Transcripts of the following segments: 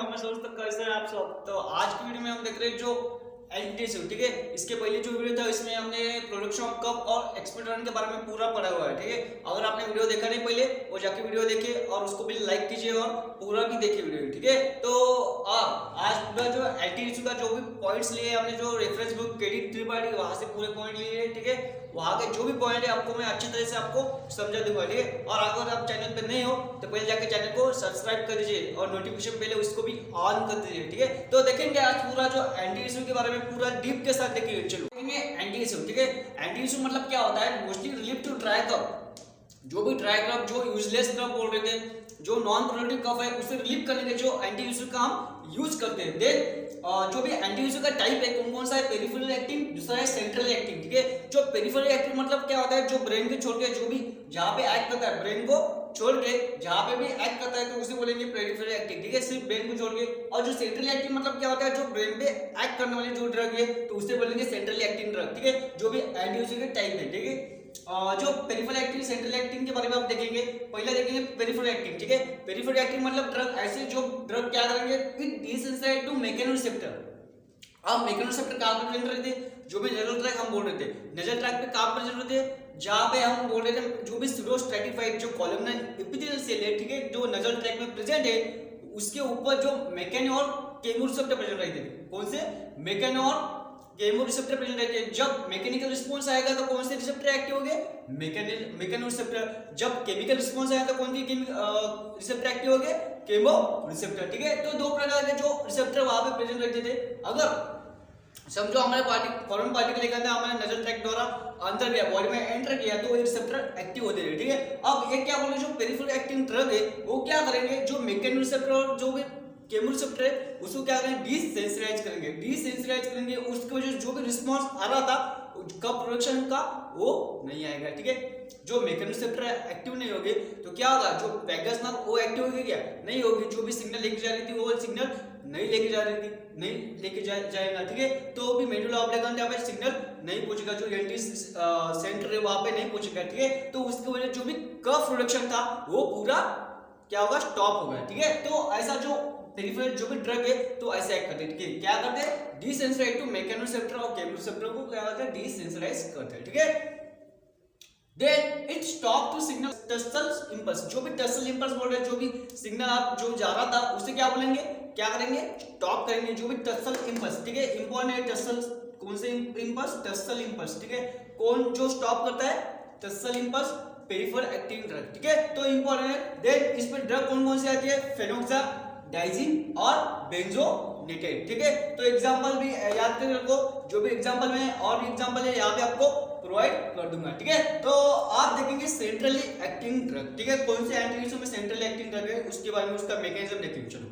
हमारे दोस्त कैसे हैं आप सब। तो आज की वीडियो में हम देख रहे हैं जो एंटीसिव, ठीक है। इसके पहले जो वीडियो था इसमें हमने प्रोडक्शन ऑफ कप और एक्सपर्ट रन के बारे में पूरा पढ़ा हुआ है, ठीक है। अगर आपने वीडियो देखा नहीं पहले वो जाके वीडियो देखिए और उसको भी लाइक कीजिए और पूरा भी देखिए वीडियो, ठीक है। तो आज पूरा जो एंटीसिव का जो भी पॉइंट्स लिए हमने, जो रेफरेंस बुक केडी त्रिपाठी वहां से पूरे पॉइंट लिए, ठीक है। वहां के जो भी पॉइंट है आपको मैं अच्छी तरह से आपको समझा दूंगा, ठीक है। और अगर आप चैनल पे नए हो तो पहले जाके चैनल को सब्सक्राइब कर दीजिए और नोटिफिकेशन पहले उसको भी ऑन कर दीजिए, ठीक है। तो देखेंगे आज पूरा जो एंटीसिव के बारे में पूरा डीप के साथ देखिए। चलो देखेंगे एंटीसिव, ठीक है। एंटीसिव मतलब क्या होता है, mostly relief to dry cough. जो भी ड्राई कप, जो यूजलेस कप बोल रहे थे, जो नॉन प्रोडक्टिव कप है, उसे रिलीव करने के जो एंटीसिव का हम यूज करते हैं। देन जो भी एंटीसिव का टाइप है कौन कौन सा है, पेरिफेरल एक्टिंग, दूसरा है सेंट्रल एक्टिंग, ठीक है। जो पेरिफेरल एक्टिंग मतलब क्या होता है, जो ब्रेन के छोड़ के जो भी जहां पे एक्ट करता है, ब्रेन को छोड़ के जहां पे भी एक्ट करता है तो उसे बोलेंगे पेरिफेरल एक्टिंग, ठीक है, सिर्फ ब्रेन को छोड़ के। और जो सेंट्रल एक्टिंग मतलब क्या होता है, जो ब्रेन पे एक्ट करने वाली जो ड्रग है तो उसे बोलेंगे सेंट्रल एक्टिंग ड्रग, ठीक है। जो भी एंटीसिव के टाइप है, ठीक है। जो पेरिफेरल एक्टिंग, सेंट्रल एक्टिंग के बारे में आप देखेंगे। पहले देखेंगे पेरिफेरल एक्टिंग, ठीक है। पेरिफेरल एक्टिंग मतलब ड्रग, ऐसे जो ड्रग क्या करेंगे, इट डिसेंसिटाइज टू मैकेनोरिसेप्टर। अब मैकेनोरिसेप्टर कहां पर प्रेजेंट रहते हैं, जो भी नजल ट्रैक हम बोल रहे थे, नजल ट्रैक पे कहां प्रेजेंट रहते हैं, जहां पे हम बोल रहे थे जो भी स्टेरोस्ट्रैटिफाइड जो कॉलमनर एपिथेलियल सेल है, ठीक है, जो नजल ट्रैक में प्रेजेंट है, उसके ऊपर जो मैकेनो और केमोरिसेप्टर प्रेजेंट रहते हैं। कौन से, मैकेनो और केमोरिसेप्टर प्रेजेंट रहते हैं। जब मैकेनिकल रिस्पांस आएगा तो कौन से रिसेप्टर एक्टिव होंगे, मैकेनोरिसेप्टर। जब केमिकल रिस्पांस आएगा तो कौन सी रिसेप्टर एक्टिव होंगे, केमोरिसेप्टर, ठीक है। तो दो प्रकार के जो रिसेप्टर वहां पे प्रेजेंट रहते थे। अगर समझो हमारे फॉरेन पार्टिकल एक अंदर हमारे नजर ट्रैक द्वारा अंदर गया, बॉडी में एंटर किया तो ये रिसेप्टर एक्टिव होते हैं, ठीक है। अब ये क्या बोल रहे, जो पेरिफेरल एक्टिंग ड्रग है वो क्या करेंगे, जो मैकेनोरिसेप्टर और जो भी केमोरिसेप्टर है उसको क्या करेंगे, डिसेंसिटाइज करेंगे। डिसेंसिटाइज करेंगे, उसकी वजह से जो भी रिस्पांस आ रहा था कब प्रोडक्शन का वो नहीं आएगा, ठीक है। जो मैकेनोरिसेप्टर एक्टिव नहीं होगी तो क्या होगा, जो वैगस नर्व वो एक्टिव होगी क्या, नहीं होगी। जो भी सिग्नल लेके जा रही थी वो सिग्नल नहीं लेके जा रही थी, नहीं लेके जाएगा, ठीक है। तो भी मेडुला ऑब्लिंगुस पे सिग्नल नहीं पहुंचेगा, जो एंटी सेंटर है वहां पे नहीं पहुंचेगा, ठीक है। तो उसकी वजह जो भी कफ प्रोडक्शन था वो पूरा क्या होगा, स्टॉप होगा, ठीक है। तो ऐसा जो पेरिफेरल जो भी ड्रग है तो ऐसे एक्ट करते हैं, ठीक है। क्या करते हैं, डिसेंसिटाइज टू मैकेनोरिसेप्टर और केमोरिसेप्टर को क्या करते हैं, डिसेंसिटाइज करते हैं, ठीक है। Then it stop to signal tussle impulse. जो भी टसल इंपल्स बोल रहे हैं, जो भी सिग्नल आप जो जा रहा था उसे क्या बोलेंगे, क्या करेंगे, स्टॉप करेंगे। जो भी टसल इंपल्स, ठीक है, इंपॉर्टेंट है टसल, कौन से इंपल्स, टसल इंपल्स, ठीक है। कौन जो स्टॉप करता है, tussle impulse, peripheral acting drug, ठीक है। तो इंपॉर्टेंट है। देन इसमें ड्रग कौन कौन सी आती है, फेनोक्साडाइजिन और बेंजोनेटेड, ठीक है। तो एग्जांपल भी याद कर रखो, जो भी एग्जांपल में और भी एग्जांपल है यहाँ पे आपको प्रोवाइड कर दूंगा, ठीक है। तो आप देखेंगे सेंट्रली एक्टिंग ड्रग, ठीक है। कौन से एंटीसिव में सेंट्रली एक्टिंग ड्रग है उसके बारे में उसका मैकेनिज्म देखेंगे। चलो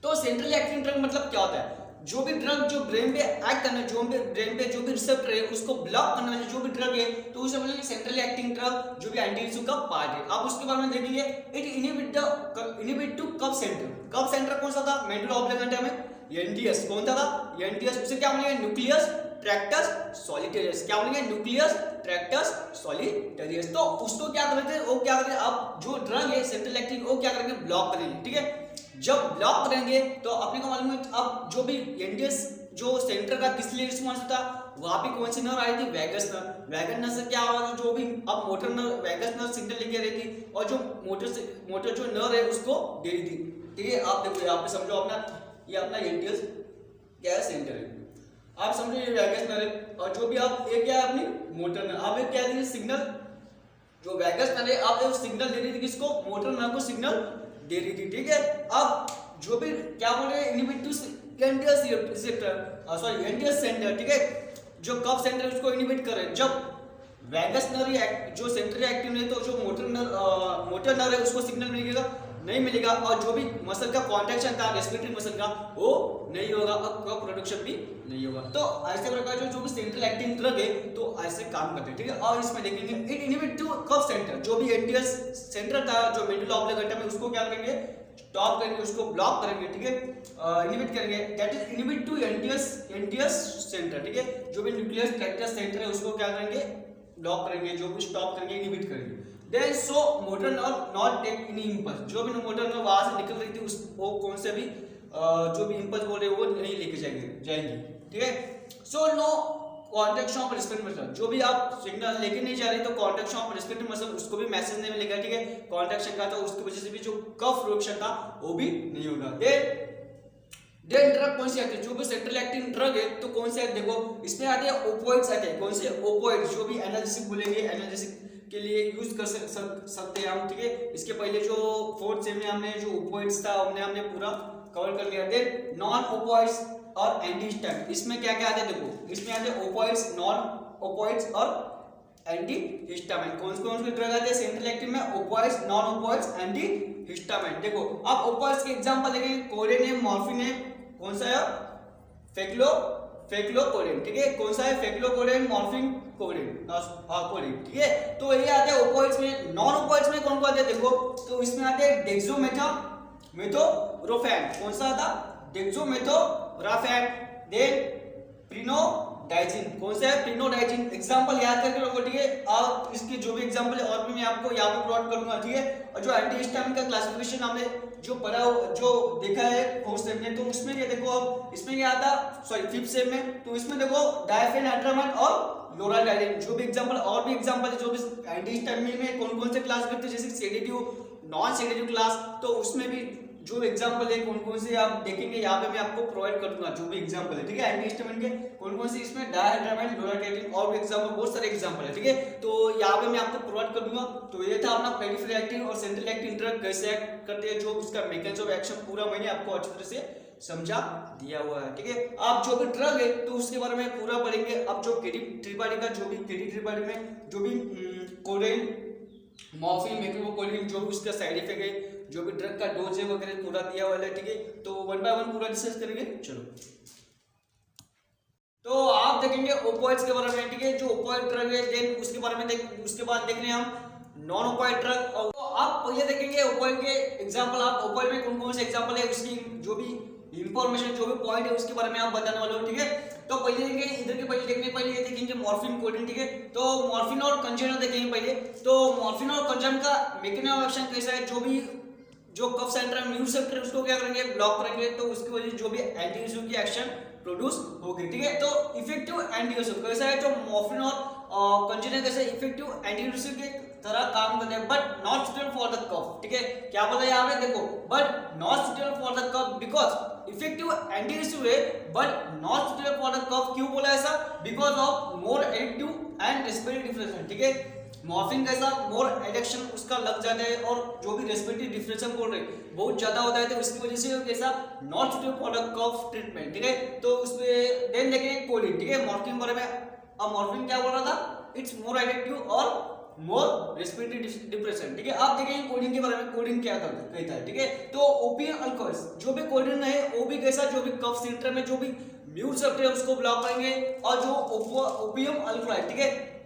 तो सेंट्रली एक्टिंग ड्रग मतलब क्या होता है, जो भी ड्रग जो ब्रेन पे एक्ट करने, जो भी ब्रेन पे जो भी रिसेप्टर है उसको ब्लॉक करने वाली जो भी ड्रग है तो उसे बोलेंगे सेंट्रली एक्टिंग ड्रग, जो भी एंटीसिव का पार्ट है। आप उसके बारे में देखेंगे। It inhibit to cough centre. Cough centre कौन सा था, मेडुला ऑब्लिंगुस में एनटीएस कौन था, एनटीएस। उसे क्या बोलेंगे, न्यूक्लियस ट्रैक्टस सॉलिटेरियस। क्या बोलेंगे, न्यूक्लियस ट्रैक्टस सॉलिटेरियस। तो उसको क्या करते हैं, वो क्या करते हैं, अब जो ड्रग है सेंट्रल एक्टिंग वो क्या करेंगे, ब्लॉक करेंगे, ठीक है। जब ब्लॉक करेंगे तो अपने को मालूम है, अब जो भी एनटीएस जो सेंटर का किस लिए रिस्पांस था, वहां पे कौन सी नर्व आई थी, वैगस नर्व। वैगस नर्व से क्या हुआ, जो भी अब motor nerve, vagus nerve signal लेके रही थी और जो मोटर जो नर्व है उसको दे रही थी, ठीक है। आप देखो यहाँ पे समझो अपना, ये अपना एनटीएस क्या है, सेंटर है। आप समझो ये वैगस नर्व है और जो भी आप ये क्या है, अपनी मोटर नर्व। आप ये क्या दे रही सिग्नल, जो वैगस नर्व है आप सिग्नल दे रही थी किसको, मोटर नर्व को सिग्नल दे रही थी, ठीक है। अब जो भी क्या बोल रहे हैं, inhibit to NTS receptor, sorry NTS centre, ठीक है। जो कप सेंटर है उसको इनहिबिट कर रहे हैं। जब वैगस नर्व जो सेंट्रली एक्टिव है तो जो मोटर नर्व है उसको सिग्नल मिलेगा, नहीं मिलेगा। और जो भी मसल का कॉन्ट्रैक्शन था, रेस्पिरेटरी मसल का, वो नहीं होगा, अब कप प्रोडक्शन भी नहीं होगा। तो ऐसे प्रकार जो भी सेंट्रल एक्टिंग ड्रग है तो ऐसे काम करते हैं, ठीक है। और इसमें देखेंगे it inhibit to cough centre. जो भी एनटीएस सेंटर था जो मेडुला ऑब्लिंगुस में, उसको क्या करेंगे, स्टॉप करेंगे, उसको ब्लॉक करेंगे, ठीक है, इनहिबिट करेंगे। That is inhibit to NTS centre, ठीक है। जो भी न्यूक्लियस ट्रैक्टस सेंटर है उसको क्या करेंगे, ब्लॉक करेंगे, जो भी स्टॉप करेंगे, इनहिबिट करेंगे। Then so motor nerve not take any impulse, जो भी मोटर नर्व वहां से निकल रही थी उस वो कौन से भी जो भी इंपल्स बोल रहे वो नहीं लेके जाएंगे, ठीक है। So no contraction of respiratory muscle, जो भी आप सिग्नल लेके नहीं जा रहे तो कॉन्ट्रैक्शन ऑफ रेस्पिरेटरी मसल उसको भी मैसेज नहीं मिलेगा, ठीक है। कॉन्ट्रैक्शन का तो उसकी वजह से भी जो कफ रिएक्शन था वो भी नहीं होगा। देन ड्रग कौन सी आती है, जो भी सेंट्रल एक्टिंग ड्रग है तो कौन से देखो इसमें आते हैं ओपोइड्स आते हैं, कौन से ओपोइड्स, जो भी एनाल्जेसिक बोलेंगे, एनाल्जेसिक के लिए यूज कर सकते हैं हम, ठीक है। इसके पहले जो फोर्थ सेम में हमने जो ओपोइड्स था हमने पूरा कवर कर लिया। देन नॉन ओपोइड्स और एंटीहिस्टामिन, इसमें क्या क्या आते हैं देखो, इसमें आते हैं ओपोइड्स, नॉन ओपोइड्स और एंटीहिस्टामिन। कौन से ड्रग आते हैं सेंट्रल एक्टिव में, ओपोइड्स, नॉन ओपोइड्स, एंटीहिस्टामिन। देखो आप ओपोइड्स के एग्जांपल देखेंगे, कोडेन है, मॉर्फिन है, कौन सा है फेक्लोकोडेन, ठीक है। कौन सा है फेक्लोकोडेन, मॉर्फिन, कोडेन, कोडेन, ठीक है। तो ये आते हैं ओपोइड्स में। नॉन ओपोइड्स में कौन कौन आते हैं देखो, तो इसमें आते हैं डेक्सोमेथोरोफैन, कौन सा था डेक्सोमेथोरोफैन। देन प्रिनोडाइजिन, कौन सा है प्रिनोडाइजिन, एग्जांपल याद करके रखो, ठीक है। और इसके जो भी एग्जांपल है और भी मैं आपको यहाँ पे प्लॉट करूंगा, ठीक है। और जो एंटीहिस्टामिन का क्लासिफिकेशन हमने जो पढ़ा जो देखा है फोर्थ सेम में, तो उसमें क्या देखो अब इसमें क्या आता, सॉरी फिफ्थ सेम में, तो इसमें देखो डायफेनहाइड्रामाइन और लोराडाइलिन, जो भी एग्जांपल और भी एग्जांपल है जो भी एंटीहिस्टामिन में कौन कौन से क्लास करते हैं, जैसे सेडेटिव, नॉन सेडेटिव क्लास, तो उसमें भी जो एग्जांपल है कौन कौन से आप देखेंगे यहाँ पे मैं आपको प्रोवाइड कर दूंगा, जो भी एग्जांपल है, ठीक है। एंटीहिस्टामिन के कौन कौन से, इसमें डायहाइड्रामाइन, लोराडाइलिन और भी एग्जांपल, बहुत सारे एग्जांपल है, ठीक है। तो यहाँ पे मैं आपको प्रोवाइड कर दूंगा। तो ये था अपना पेरिफेरल एक्टिंग और सेंट्रल एक्टिंग ड्रग कैसे एक्ट करते हैं, जो उसका मैकेनिज्म ऑफ एक्शन पूरा मैंने आपको अच्छी तरह से समझा दिया हुआ है, ठीक है। आप जो भी ड्रग है तो उसके बारे में पूरा पढ़ेंगे। अब जो केडी त्रिपाठी का जो भी केडी त्रिपाठी में जो भी कोडेन, मॉर्फिन, मेक्लोकोडेन, जो भी उसका साइड इफेक्ट है, जो भी ड्रग का डोज है वगैरह पूरा दिया हुआ है, ठीक है। तो वन बाय वन पूरा डिस्कस करेंगे, चलो। तो आप देखेंगे ओपोइड्स के बारे में, ठीक है, जो ओपोइड ड्रग है, देन उसके बारे में उसके बाद देख रहे हैं हम नॉन ओपोइड ड्रग। और तो आप पहले देखेंगे ओपोइड के एग्जांपल, आप ओपोइड में कौन कौन से एग्जांपल है उसकी जो भी इंफॉर्मेशन, जो भी पॉइंट है उसके बारे में आप बताने वाले हो, ठीक है। तो पहले देखेंगे इधर के पहले ये देखेंगे मॉर्फिन, कोडेन, ठीक है। तो मॉर्फिन और कंजेनर देखेंगे पहले। तो मॉर्फिन और कंजेनर का मैकेनिज्म ऑफ एक्शन कैसा है, जो कफ सेंटर में रिसेप्टर है उसको क्या करेंगे, ब्लॉक करेंगे, तो उसकी वजह से जो भी एंटीरियोसिव की एक्शन प्रोड्यूस होगी, ठीक है। तो इफेक्टिव एंटीरियोसिव कैसा है, जो मॉर्फिन और कंजेनर कैसे इफेक्टिव एंटीरियोसिव के तरह काम करते हैं, but not suitable for the cough, ठीक है। क्या बोला यहाँ पे देखो, but not suitable for the cough because effective antitussive है but not suitable for the cough. क्यों बोला ऐसा, because of more addictive and respiratory depression, ठीक है। मॉर्फिन कैसा मोर एडिक्शन उसका लग जाता है और जो भी रेस्पिरेटरी डिफ्रेक्शन बोल रहे बहुत ज्यादा होता है, तो इसकी वजह से कैसा not suitable for the cough treatment, ठीक है। तो उसमें देन देखेंगे कोडेन, ठीक है। मॉर्फिन बारे में, अब मॉर्फिन क्या बोल रहा था, इट्स मोर एडिक्टिव और मोर रेस्पिरेटरी डिप्रेशन, ठीक है। आप देखेंगे कोडेन के बारे में, कोडेन क्या कहता है, ठीक है। तो ओपियम अल्कोहल्स, जो भी कोडेन है वो भी कैसा, जो भी कफ सेंटर में जो भी म्यूट सेप्टर है उसको ब्लॉक करेंगे, और जो ओपियम अल्कोहलाइड, ठीक है।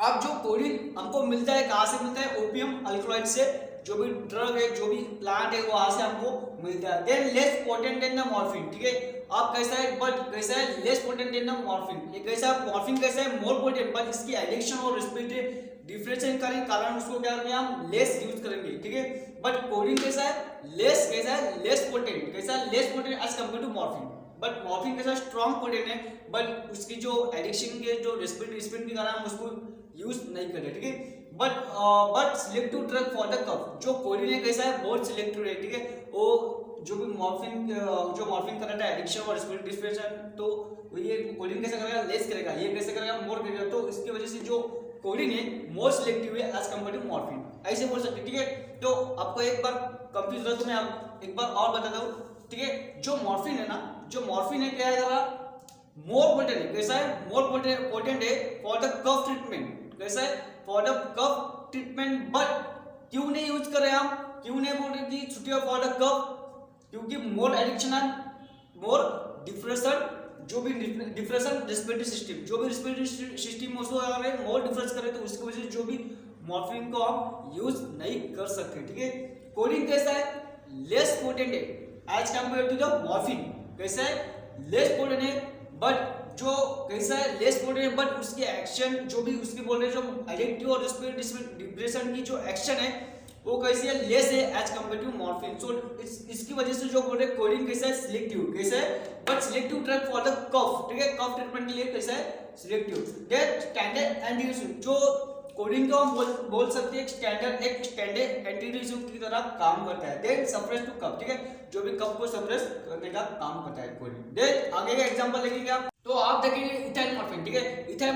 अब जो कोडेन हमको मिलता है कहाँ से मिलता है, ओपियम अल्कोहलाइड से, जो भी ड्रग है, जो भी प्लांट है वहां से हमको मिलता है। Than less potent then the morphine, ठीक है। अब कैसा है, बट कैसा है less potent then the morphine, ये कैसा मॉर्फिन कैसा है मोर पोटेंट, बट इसकी एडिक्शन और रेस्पिरेटरी डिफ्रेक्शन के कारण उसको क्या करेंगे हम लेस यूज करेंगे, ठीक है। बट कोडेन कैसा है लेस पोटेंट, कैसा है less potent as compare to morphine, but morphine कैसा स्ट्रॉन्ग पोटेंट है, बट उसकी जो एडिक्शन के जो रेस्पिरेटरी के कारण हम उसको यूज नहीं कर रहे, ठीक है। But selective drug for the cough, जो कोडेन है कैसा है बहुत सिलेक्टिव है, ठीक है। वो जो भी मॉर्फिन कर रहा है एडिक्शन और रेस्पिरेटरी डिफ्रेक्शन, तो ये कोडेन कैसा करेगा लेस करेगा, ये कैसे करेगा मोर करेगा, तो इसकी वजह से जो कोडेन है मोर सिलेक्टिव है एज कंपेयर टू मॉर्फिन, ऐसे बोल सकते, ठीक है। तो आपको एक बार कंफ्यूज हो तो मैं आप एक बार और बता दूं, ठीक है। जो मॉर्फिन है ना, जो मॉर्फिन है क्या है, मोर पोटेंट है, कैसा है मोर पोटेंट है फॉर द कफ ट्रीटमेंट, कैसा है for the cough treatment. But क्यों नहीं यूज कर रहे हम, क्यों नहीं बोल रहे कि सुटेबल फॉर द कफ, क्योंकि मोर एडिक्शन एंड मोर डिफ्रेशन, जो भी डिफ्रेशन रेस्पिरेटरी सिस्टम, जो भी रेस्पिरेटरी सिस्टम उसको अगर मोर डिफ्रेस करे तो उसकी वजह से जो भी मॉर्फिन को हम यूज नहीं कर सकते, ठीक है। कोडेन कैसा है लेस पोटेंट है as compare to the morphine, कैसा है लेस पोटेंट है, बट जो कैसा है लेस पोटेंशियल है, बट उसकी एक्शन जो भी उसकी बोल रहे हैं जो एडिक्टिव और डिप्रेशन की जो एक्शन है वो कैसी है, लेस है एज कम्पेयर टू मॉर्फिन। सो इसकी वजह से जो बोल रहे हैं कोडिंग कैसा है, सिलेक्टिव कैसा है, but selective drug for the cough, ठीक है, कफ ट्रीटमेंट के लिए कैसा है, सिलेक्टिव। दैट स्टैंडर्ड एंटीट्यूसिव, जो कोडिंग को हम बोल सकते हैं एक स्टैंडर्ड एंटीट्यूसिव की तरह काम करता है। देन सप्रेस टू कफ, ठीक है, जो भी कफ को सप्रेस करने का काम करता है कोडिंग। देन आगे का एग्जांपल देखेंगे आप, तो आप देखेंगे इथाइल मॉर्फिन, ठीक है, इथाइल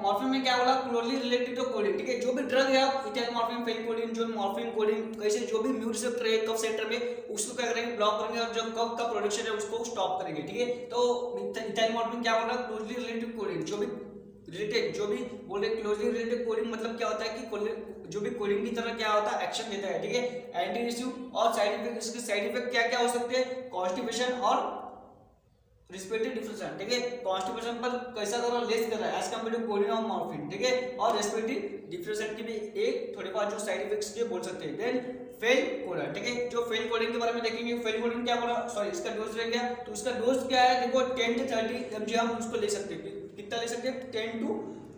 मॉर्फिन में क्या बोला, क्लोजली रिलेटेड टू कोडिंग, ठीक है, जो भी ड्रग है आप इथाइल मॉर्फिन, फेल कोडिन, जो मॉर्फिन कोडिंग कैसे जो भी म्यू रिसेप्टर है कफ सेंटर में उसको क्या करेंगे, ब्लॉक करेंगे और जो कफ का प्रोडक्शन है उसको स्टॉप करेंगे, ठीक है। तो इथाइल मॉर्फिन क्या बोला, क्लोजली रिलेटेड कोडिंग, जो भी रिलेटेड जो भी बोल रहे क्लोजली रिलेटेड कोडिंग मतलब क्या होता है कि जो भी कोडिंग की तरह क्या होता है, एक्शन देता है, ठीक है। एंटीट्यूसिव और साइड इफेक्ट, इसके साइड इफेक्ट क्या क्या हो सकते हैं, कॉन्स्टिपेशन और रेस्पिरेटरी डिफरेंस, ठीक है, कॉन्स्टिपेशन पर कैसा कर रहा है, लेस कर रहा है एज कंपेयर टू कोडिन और मॉर्फिन, ठीक है, और रेस्पिरेटरी डिफरेंस की भी एक थोड़े बहुत जो साइड इफेक्ट्स के बोल सकते हैं। देन फेल कोडिंग, ठीक है, जो फेल कोडिंग के बारे में देखेंगे, फेल कोडिंग क्या बोला, सॉरी इसका डोज रह गया, तो इसका डोज क्या है, देखो 10 से 30 mg हम उसको ले सकते हैं, कितना ले सकते हैं, 10 to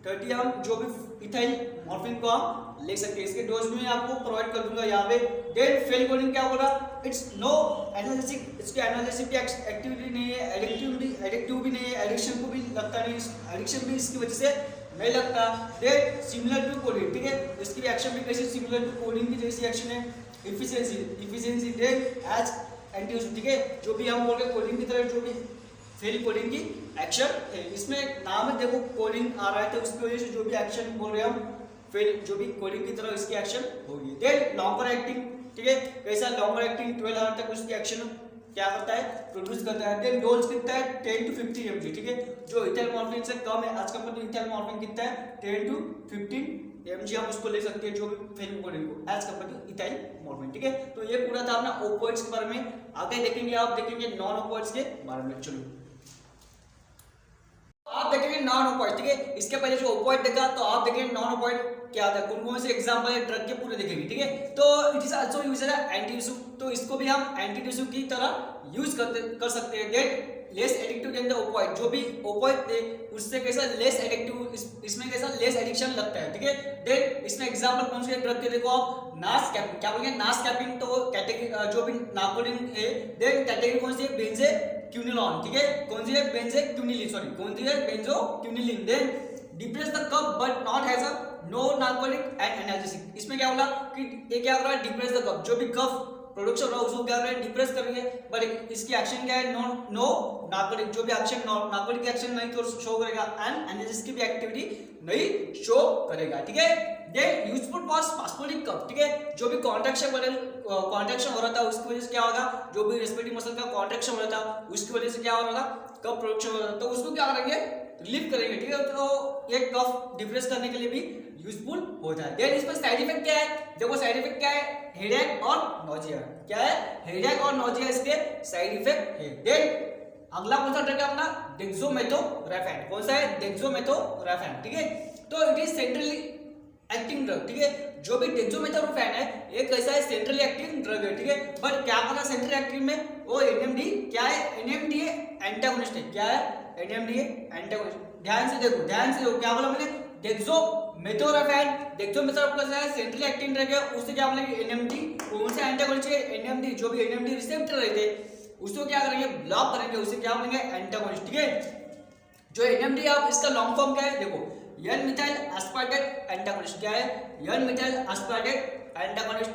30 हम जो भी इथाइल मॉर्फिन को हम ले सकते हैं, इसके डोज में आपको प्रोवाइड कर दूंगा यहाँ पे। देन फेल कोडिंग क्या बोला, इट्स नो एनालिसिक, इसके एनालिसिक की एक्टिविटी नहीं है, एडिक्टिव भी नहीं है, एडिक्शन को भी लगता नहीं, एडिक्शन भी इसकी वजह से नहीं लगता। देन सिमिलर टू कोडिंग, ठीक है, इसकी भी एक्शन भी कैसे सिमिलर टू कोडिंग की जैसी एक्शन है। इफिशिएंसी देन एज एंटीट्यूसिव, ठीक है, जो भी हम बोल रहे कोडिंग की तरह जो भी फेल कोडिंग की एक्शन है, इसमें नाम है देखो कोडिंग आ रहा है तो उसकी वजह से जो भी एक्शन बोल रहे हैं हम फेल जो भी कोडिंग की तरह इसकी एक्शन होगी। देन लॉन्गर एक्टिंग, ठीक है, कैसा लॉन्गर एक्टिंग 12 आवर तक उसकी एक्शन क्या करता है, प्रोड्यूस करता है। देन डोज कितना है, 10 to 50 mg, ठीक है, जो इथाइल मॉर्फिन से कम है, आज कंपेयर टू इथाइल मॉर्फिन कितना है, 10 to 15 mg हम उसको ले सकते हैं जो भी फेल कोडिंग को as compare to ethyl morphine, ठीक है। तो ये पूरा था अपना ओपियोइड्स के बारे में। आगे देखेंगे आप देखेंगे नॉन ओपियोइड्स के बारे में। चलो आप देखेंगे नॉन ओपियोइड, ठीक है, इसके पहले जो ओपियोइड देखा तो आप देखेंगे नॉन ओपियोइड क्या था, कौन कौन से एग्जांपल है ड्रग के पूरे देखेंगे, ठीक है। तो it is also used as antitussive, तो इसको भी हम एंटीट्यूसिव की तरह यूज कर सकते हैं। Then less addictive than the opioid, जो भी ओपियोइड थे उससे कैसा लेस एडिक्टिव, इसमें कैसा लेस एडिक्शन लगता है, ठीक है। देन इसमें एग्जांपल कौन से ड्रग के देखो आप, नास कैपिंग, क्या बोलेंगे नास कैपिंग, तो कैटेगरी जो भी नार्कोटिन है। देन कैटेगरी कौन सी है, बेंजेक्विनोलोन, ठीक है, कौन सी है, बेंजेक्विनिलीन, सॉरी कौन सी है, बेंजोक्विनिलीन। Then depress the cough but not has a no narcotic and analgesic, इसमें क्या बोला कि ये क्या कर रहा है, डिप्रेस द कफ, जो भी कफ प्रोडक्शन हो रहा है उसको क्या कर रहा है, डिप्रेस कर रही है, बट इसकी एक्शन क्या है, नो नार्कोटिक, जो भी एक्शन नार्कोटिक की एक्शन नहीं शो करेगा एंड एनाल्जेसिक की भी एक्टिविटी नहीं शो करेगा, ठीक है। देन यूजफुल फॉर स्पास्मोडिक कफ, ठीक है, जो भी कॉन्ट्रैक्शन हो रहा था उसकी वजह से क्या होगा, जो भी रेस्पिरेटरी मसल का कॉन्ट्रैक्शन हो रहा था उसकी वजह से क्या हो रहा था, कफ प्रोडक्शन हो रहा था, तो उसको क्या करेंगे, रिलीव करेंगे, ठीक है। तो ये कफ डिप्रेस करने के लिए भी यूजफुल होता है। देन इसमें साइड इफेक्ट क्या है, देखो साइड इफेक्ट क्या है, हेडेक और नोजिया, क्या है, हेडेक और नोजिया इसके साइड इफेक्ट है। देन अगला कौन सा ड्रग है अपना, डेक्सोमेथोरेफेन, कौन सा है, डेक्सोमेथोरेफेन, ठीक है। तो it is centrally acting drug, ठीक है, जो भी डेक्सोमेथोरेफेन है ये कैसा है, सेंट्रली एक्टिंग ड्रग है, ठीक है, बट क्या करना सेंट्रली एक्टिव में, वो एनएमडी क्या है, एनएमडी एंटागोनिस्ट है, क्या है, एनएमडी एंटागोनिस्ट। ध्यान से देखो क्या बोला मैंने, डेक्सोमेथोरेफेन कैसा है, सेंट्रली एक्टिंग ड्रग है, उससे क्या बोलेंगे, एनएमडी, कौन सा एंटागोनिस्ट है, एनएमडी, जो भी एनएमडी रिसेप्टर रहते हैं उसको क्या करेंगे, ब्लॉक करेंगे, उसे क्या बोलेंगे, एंटागोनिस्ट, ठीक है। जो एनएमडी आप इसका लॉन्ग फॉर्म क्या है, देखो एन मिथाइल एस्पार्टेट एंटागोनिस्ट, क्या है, एन मिथाइल एस्पार्टेट एंटागोनिस्ट।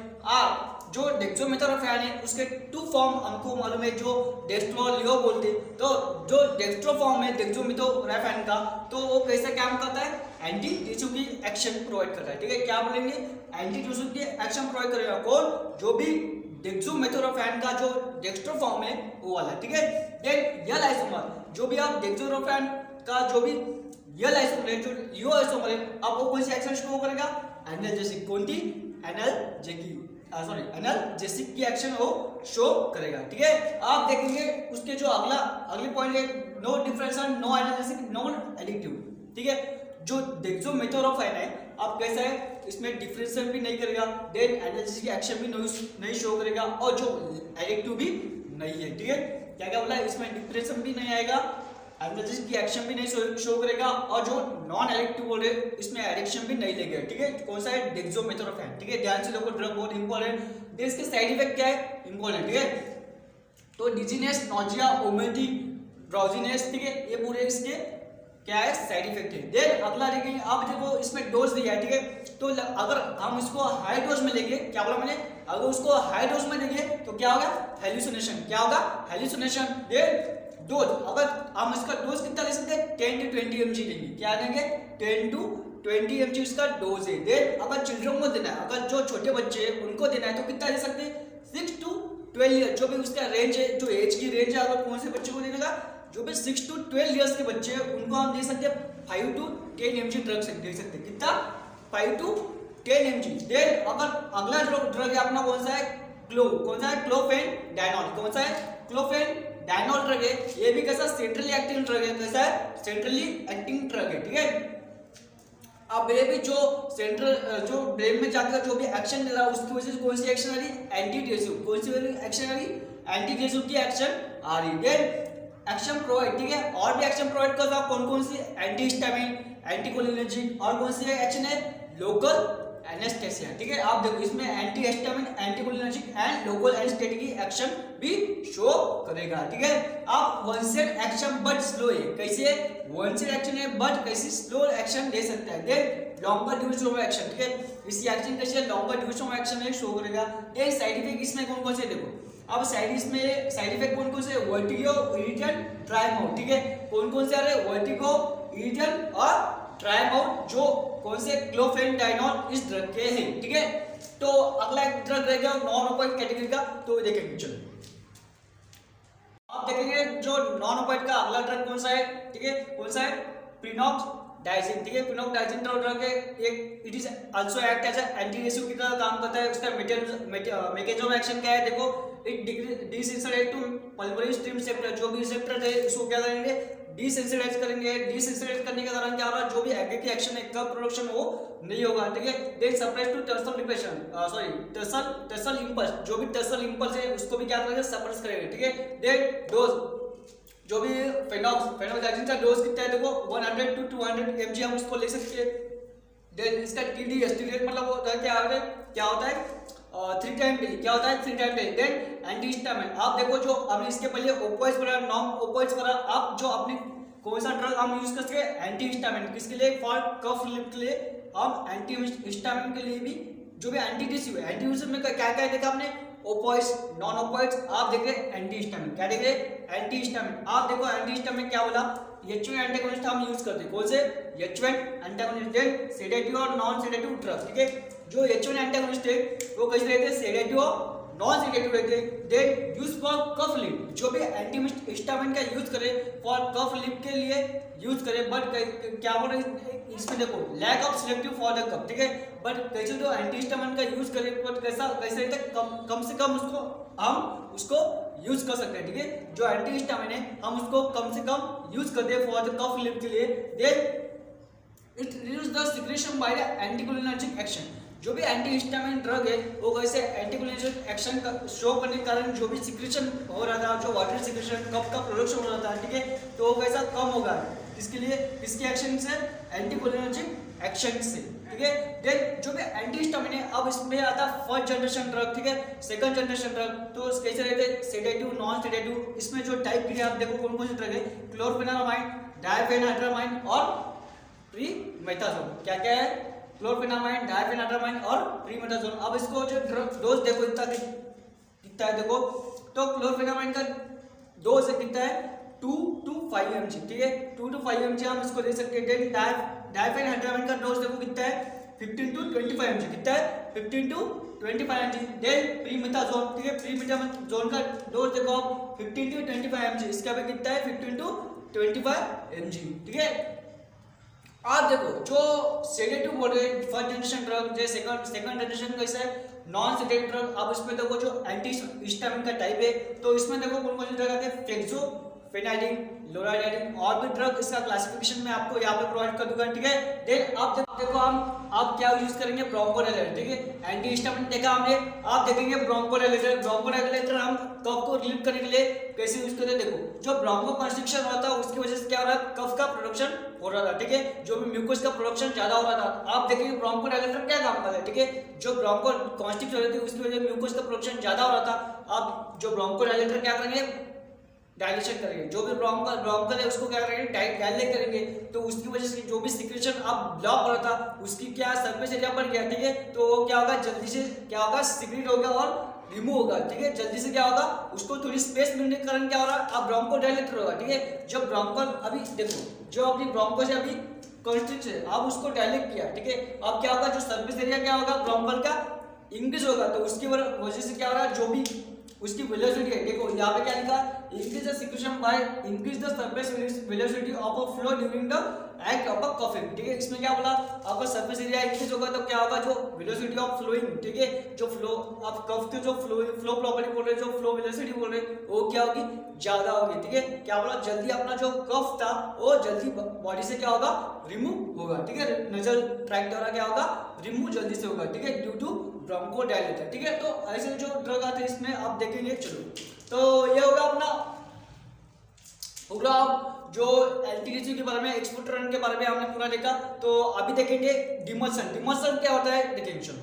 जो डेक्सोमेथोरेफेन है उसके 2 फॉर्म हमको मालूम है, जो डेक्स्ट्रो और लियो बोलते हैं। तो जो डेक्स्ट्रो फॉर्म है डेक्सोमेथोरेफेन का, तो वो कैसा काम करता है, एंटी टिश्यू की एक्शन प्रोवाइड करता है, ठीक है, क्या बोलेंगे, एंटी टिश्यू की एक्शन प्रोवाइड करेगा कौन, जो भी डेक्सोमेथोरेफेन का जो डेक्स्ट्रो फॉर्म है वो वाला, ठीक है। देन यल आइसोमर, जो भी आप डेक्सोमेथोरेफेन का जो भी यल आइसोमर है, जो लियो आइसोमर है, अब वो कौन सी एक्शन शो करेगा, एनाल्जेसिक, कौन थी, एनाल्जेसिक की एक्शन वो शो करेगा, ठीक है। आप देखेंगे उसके जो अगले पॉइंट है, no difference and no analgesic non addictive, ठीक है। जो डेक्सोमेथोरेफेन है आप कैसा है, इसमें डिफरेंशिएट भी नहीं करेगा, देन एनाल्जेसिक की एक्शन भी नहीं शो करेगा, और जो एडिक्टिव भी नहीं है, ठीक है। क्या बोला, इसमें डिफरेंशिएट भी नहीं आएगा, एनाल्जेसिक की एक्शन भी नहीं शो करेगा, और जो नॉन एडिक्टिव बोल रहे इसमें एडिक्शन भी नहीं लेगा, ठीक है। कौन सा है, डेक्सामेथासोन, ठीक है। ध्यान से देखो, ड्रग बहुत इंपॉर्टेंट, इसके साइड इफेक्ट क्या है, इंपॉर्टेंट, ठीक है। तो डिजीनेस, नॉजिया, वोमिटिंग, ड्राउजीनेस, ठीक है, ये पूरे इसके क्या है, साइड इफेक्ट है। देन अगला देखेंगे, अब देखो इसमें डोज दिया है, ठीक है। तो अगर हम इसको हाई डोज में लेंगे, क्या बोला मैंने, अगर उसको हाई डोज में लेंगे तो क्या होगा, हेलुसिनेशन, क्या होगा, हेलुसिनेशन। देन डोज, अगर हम इसका डोज कितना ले सकते हैं, 10 to 20 mg लेंगे, क्या लेंगे, 10 to 20 mg इसका डोज है। देन अगर चिल्ड्रन को देना है, अगर जो छोटे बच्चे हैं उनको देना है तो कितना ले सकते हैं, 6 to 12 ईयर, जो भी उसका रेंज है, जो एज की रेंज है, अगर कौन से बच्चे को देने का, जो भी 6 to 12 ईयर्स के बच्चे हैं उनको हम दे सकते हैं 5 to 10 mg ड्रग से दे सकते हैं, कितना, 5 to 10 mg। देन अगर अगला ड्रग है अपना कौन सा है, कौन सा है, क्लोफेनडाइनॉल, कौन सा है, क्लोफेनडाइनॉल ड्रग है। ये भी कैसा, सेंट्रली एक्टिंग ड्रग है, कैसा है, सेंट्रली एक्टिंग ड्रग है, ठीक है। अब ये भी जो सेंट्रल, जो ब्रेन में जाकर जो भी एक्शन दे रहा है उसकी वजह से कौन सी एक्शन आ रही, एंटीडेप्रेसिव, कौन सी एक्शन आ रही, एंटीडेप्रेसिव की एक्शन आ रही। देन एक्शन प्रोवाइड, ठीक है, और भी एक्शन प्रोवाइड करता है, कौन कौन सी, एंटीहिस्टामिन, एंटीकोलिनर्जिक, और कौन सी एक्शन है, लोकल एनेस्थेसिया, ठीक है। आप देखो इसमें antihistamine, anticholinergic and local anaesthetic की एक्शन भी शो करेगा, ठीक है। आप one side action but slow है, कैसे, वन साइड एक्शन है बट कैसे स्लो एक्शन दे सकता है। Then longer duration of action, ठीक है, इसकी एक्शन कैसे, लॉन्गर ड्यूरेशन ऑफ एक्शन है शो करेगा। देन साइड इफेक्ट इसमें कौन कौन से, देखो अब साइड इफेक्ट कौन कौन से, वर्टिगो, इरिटेशन, ट्राइमाउथ, ठीक है, कौन कौन से आ रहे, वर्टिगो, इरिटेशन और ट्राइमाउथ, जो कौन से, क्लोफेनडाइनॉल इस ड्रग के हैं, ठीक है। तो अगला एक ड्रग रहेगा नॉन ओपिएट कैटेगरी का, तो देखेंगे, चलो आप देखेंगे जो नॉन ओपिएट का अगला ड्रग कौन सा है, ठीक है, कौन सा है, प्रीनोक्सडाइजिन, ठीक है। प्रीनोक्सडाइजिन ड्रग है एक, it is also act as antidepressive की तरह काम करता है। उसका मैकेनिज्म ऑफ एक्शन क्या है, देखो, it desensitize to pulmonary stretch receptor, जो भी रिसेप्टर है उसको क्या करेंगे, डिसेंसिटाइज करेंगे। डिसेंसिटाइज करने के दौरान क्या होगा, जो भी आगे की एक्शन है, कब प्रोडक्शन हो नहीं होगा, ठीक है। Then suppress to tussal depression, sorry tussal impulse, जो भी टर्सल इंपल्स है उसको भी क्या करेंगे, सप्रेस करेंगे, ठीक है। देन डोज, जो भी फेनोक्सडाइजिन का डोज कितना है, देखो 100 to 200 mg हम उसको ले सकते हैं। देन इसका TDS मतलब होता है क्या होता है 3 टाइम डेली, क्या होता है 3 टाइम डेली। देन एंटीहिस्टामिन, आप देखो जो हमने इसके पहले ओपियोइड्स पढ़ा, नॉन ओपियोइड्स पढ़ा, आप जो अपने कौन सा ड्रग हम यूज कर सकते हैं, एंटीहिस्टामिन, किसके लिए, फॉर कफ रिलीफ के लिए, हम एंटीहिस्टामिन के लिए भी, जो भी एंटीडिप्रेसिव है, एंटीडिप्रेसिव में क्या क्या देखा आपने, ओपियोइड्स, नॉन ओपियोइड्स, आप देख रहे हैं एंटीहिस्टामिन, क्या देख रहे हैं, एंटीहिस्टामिन। आप देखो एंटीहिस्टामिन क्या बोला, H1 एंटागोनिस्ट हम यूज करते हैं, कौन से, H1 एंटागोनिस्ट। देन सेडेटिव और नॉन सेडेटिव ड्रग, ठीक है, जो H1 एंटागोनिस्ट है वो कैसे रहते हैं, सेडेटिव और नॉन सेडेटिव रहते हैं। Then use for cough relief, जो भी एंटीहिस्टामिन का यूज करें फॉर कफ रिलीफ के लिए यूज करें, बट क्या बोल रहे हैं इसमें, देखो lack of selective for the cough, ठीक है। बट कैसे जो एंटीहिस्टामिन का यूज करें, बट कैसे रहता है, कम से कम उसको यूज कर सकते हैं, ठीक है। जो एंटीहिस्टामिन है हम उसको कम से कम यूज करते हैं फॉर द कफ रिलीफ के लिए। Then it reduce the secretion by the anticholinergic action, जो भी एंटीहिस्टामिन ड्रग है वो कैसे एंटीकोलिनर्जिक एक्शन का शो करने के कारण जो भी सिक्रेशन हो रहा था, जो वाटर सिक्रेशन, कफ का प्रोडक्शन हो रहा था, ठीक है, तो वो कैसा कम होगा, इसके लिए किसके एक्शन से, एंटीकोलिनर्जिक एक्शन से, ठीक है। देन जो भी एंटीहिस्टामिन है, अब इसमें आता है फर्स्ट जनरेशन ड्रग, ठीक है, सेकंड जनरेशन ड्रग, तो कैसे रहते हैं, सेडेटिव, नॉन सेडेटिव। इसमें जो टाइप की आप देखो कौन कौन से ड्रग है, क्लोरफेनामाइन, डायफेनाड्रामाइन और प्रीमेथाजोन, क्या क्या है, क्लोरफेनामाइन, डायफेनाड्रामाइन और प्रीमेथाजोन। अब इसको जो डोज देखो कितना है, देखो तो क्लोरफेनामाइन का डोज कितना है, 2 to 5 mg, ठीक है, 2 to 5 mg हम इसको दे सकते हैं। देन डायफेनाड्रामाइन का डोज देखो कितना है, 15 to 25 mg, कितना है, 15 to 25 mg। देन प्रीमेथाजोन, ठीक है, प्रीमेथाजोन का डोज देखो आप 15 to 25 mg, इसका भी कितना है, 15 to 25 mg, ठीक है। आप देखो जो सेडेटिव बोल रहे हैं फर्स्ट जनरेशन ड्रग, जो सेकंड जनरेशन कैसा है, नॉन सेडेटिव ड्रग। अब इसमें देखो जो एंटीहिस्टामिन का टाइप है, तो इसमें देखो कौन कौन से ड्रग आते हैं, फेनाइडिन, लोराइडाइन और भी ड्रग इसका क्लासिफिकेशन मैं आपको यहाँ पे प्रोवाइड कर दूंगा, ठीक है। देन आप देखो हम आप क्या यूज करेंगे, ब्रोंकोडायलेटर, ठीक है। एंटी हिस्टामिन देखा हमने, आप देखेंगे ब्रोंकोडायलेटर। ब्रोंकोडायलेटर हम कफ को रिलीव करने के लिए कैसे यूज करते हैं, देखो जो ब्रोंको कंस्ट्रिक्शन होता है उसकी वजह से क्या हो रहा है, कफ का प्रोडक्शन हो रहा था, ठीक है। जो भी म्यूकस का प्रोडक्शन ज्यादा हो रहा था, आप देखेंगे ब्रोंकोडायलेटर क्या काम करता है, ठीक है। जो ब्रोंको कंस्ट्रिक्ट हो रही थी उसकी वजह से म्यूकस का प्रोडक्शन ज्यादा हो रहा था, आप जो ब्रोंकोडायलेटर क्या करेंगे, डायलेशन करेंगे। जो भी ब्रोंकल है उसको क्या करेंगे, डायलेट करेंगे, तो उसकी वजह से जो भी सिक्रेशन आप ब्लॉक हो रहा था उसकी क्या सरफेस एरिया बढ़ गया, ठीक है। तो क्या होगा, जल्दी से क्या होगा, सिक्रेट होगा और रिमूव होगा, ठीक है। जल्दी से क्या होगा, उसको थोड़ी स्पेस मिलने के कारण क्या हो रहा है, अब ब्रोंकोडायलेटर होगा, ठीक है। जब ब्रोंकल अभी देखो जो अपनी ब्रोंको से अभी कंस्ट्रिक्ट है, आप उसको डायलेट किया, ठीक है। अब क्या होगा, जो सरफेस एरिया क्या होगा ब्रोंकल का इंक्रीज होगा, तो उसकी वजह से क्या हो रहा है, जो भी उसकी वेलोसिटी है, देखो यहाँ पे क्या लिखा, increase the secretion by increase the surface velocity of a flow during the act of a coughing, ठीक है। इसमें क्या बोला, आपका सरफेस एरिया इंक्रीज होगा तो क्या होगा, जो वेलोसिटी ऑफ फ्लोइंग, ठीक है, जो फ्लो आप कफ के जो फ्लो प्रॉपर्टी बोल रहे, जो फ्लो वेलोसिटी बोल रहे, वो क्या होगी, ज्यादा होगी, ठीक है। क्या बोला, जल्दी अपना जो कफ था वो जल्दी बॉडी से क्या होगा, रिमूव होगा, ठीक है। नजल ट्रैक्ट द्वारा क्या होगा, रिमूव जल्दी से होगा, ठीक है, ड्यू टू ब्रोंकोडायलेटर, ठीक है। तो ऐसे जो ड्रग आते हैं इसमें आप देखेंगे, चलो तो ये होगा अपना पूरा। आप जो एंटीडीसी के बारे में, एक्सपोर्टरन के बारे में हमने पूरा देखा, तो अभी देखेंगे डिमल्सन। डिमल्सन क्या होता है देखेंगे, चलो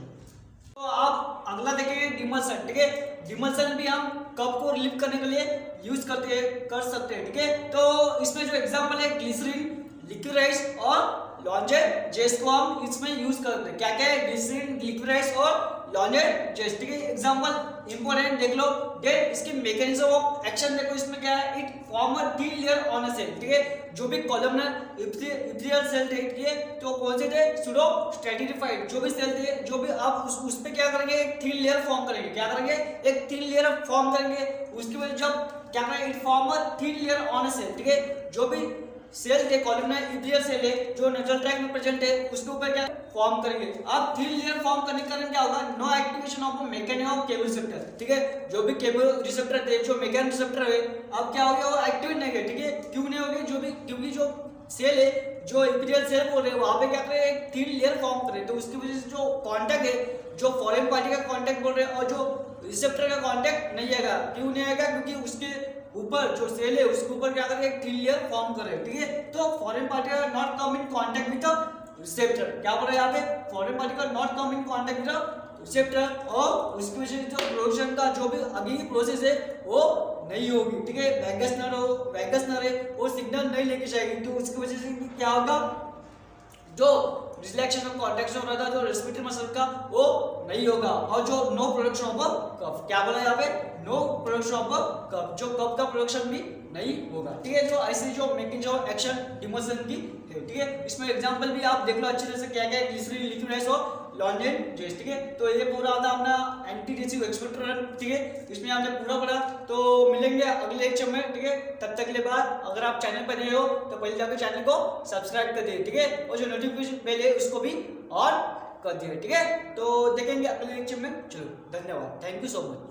तो आप अगला देखेंगे डिमल्सन, ठीक है। डिमल्सन भी हम कफ को रिलीव करने के लिए यूज कर सकते हैं, ठीक है। तो इसमें जो एग्जांपल है ग्लिसरीन, लिक्विराइज और लॉन्जेट जेस को हम इसमें यूज करते हैं। क्या क्या है, ग्लिसरीन, लिक्विराइज और लॉन्जेट जेस, ठीक है। एग्जांपल इंपॉर्टेंट देख लो, देन इसकी मैकेनिज्म ऑफ एक्शन देखो, इसमें क्या है, it form a thin layer on a cell, ठीक है। जो भी कॉलमनर इप्थिलियल सेल थे, तो कौन से थे, सूडो स्ट्रैटिफाइड जो भी सेल थे, जो भी आप उस पे क्या करेंगे, एक थिन लेयर फॉर्म करेंगे, क्या करेंगे, एक थिन लेयर फॉर्म करेंगे। उसकी वजह जब क्या करेंगे, it form a thin layer on a cell, ठीक है। जो भी सेल थे कॉलमनर इप्थिलियल सेल है जो नजल ट्रैक्ट में प्रेजेंट है, उसके ऊपर क्या फॉर्म करेंगे। अब थिन लेयर फॉर्म करने के कारण क्या होगा, no activation of mechanism of cable receptor, ठीक है। जो भी केबल रिसेप्टर थे, जो मैकेनिज्म रिसेप्टर है, अब क्या हो गया, वो एक्टिवेट नहीं है, ठीक है। क्यों नहीं हो गया, जो भी क्योंकि जो सेल है, जो इप्थिलियल सेल बोल रहे हैं, वहां पे क्या करे, एक थिन लेयर फॉर्म करे, तो उसकी वजह से जो कांटेक्ट है, जो फॉरेन पार्टी का कांटेक्ट बोल रहे हैं और जो रिसेप्टर का कांटेक्ट नहीं आएगा। क्यों नहीं आएगा, क्योंकि उसके ऊपर जो सेल है उसके ऊपर क्या करें, एक थिन लेयर फॉर्म करे, ठीक है। तो फॉरेन पार्टी का not come in contact with the receptor, क्या बोल रहे हैं यहाँ पे, फॉरेन पार्टी का not come in contact with the receptor, और उसकी वजह से जो प्रोडक्शन का जो भी आगे की प्रोसेस है वो नहीं होगी, ठीक है। वैगस नर्व है वो सिग्नल नहीं लेके जाएगी, तो उसकी वजह से क्या होगा, जो रिलैक्सेशन ऑफ कॉन्ट्रैक्शन हो रहा था जो रेस्पिरेटरी मसल का, वो नहीं होगा, और जो नो प्रोडक्शन ऑफ कफ, क्या बोला यहाँ पे, नो प्रोडक्शन ऑफ कफ, जो कफ का प्रोडक्शन भी नहीं होगा, ठीक है। जो ऐसे जो मैकेनिज्म ऑफ एक्शन डिमल्सन की है, ठीक है। इसमें एग्जांपल भी आप देख लो अच्छी तरह से, क्या क्या है, ग्लिसरीन, लिक्विराइज और लॉन्जेट जेस, ठीक है। तो ये पूरा था अपना एंटीडेसिव एक्सपोर्टर, ठीक है। इसमें हमने पूरा पढ़ा, तो मिलेंगे अगले लेक्चर में, ठीक है। तब तक के लिए बात, अगर आप चैनल पर नए हो तो पहले जाकर चैनल को सब्सक्राइब कर दिए, ठीक है, और जो नोटिफिकेशन बेल है उसको भी ऑन कर दिया, ठीक है। तो देखेंगे अगले लेक्चर में, चलो धन्यवाद, थैंक यू सो मच।